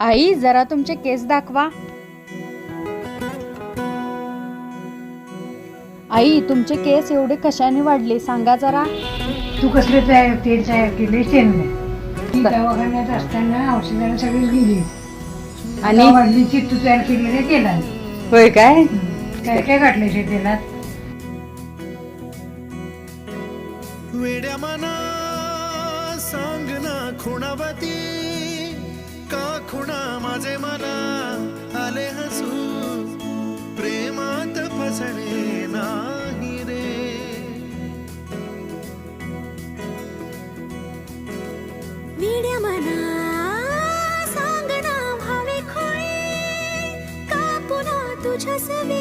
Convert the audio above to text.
आई जरा तुमचे केस दाखवा. आई तुमचे केस एवढे कशाने वाढले सांगा जरा. तू कसले तेल तयार केले ते ती दवाखान्यात असताना औषधाला सगळी गेली आणि वाढलीची तू तयार केलेले तेलात होय काय. काय काय घातले ते तेलात. वेड्या मना सांग ना खुणावती का खुणा माझे मला आले हसू प्रेमात फसणे नाही रे. वेड्या मना सांग ना भावे खोळे का पुन्हा तुझ्या सवे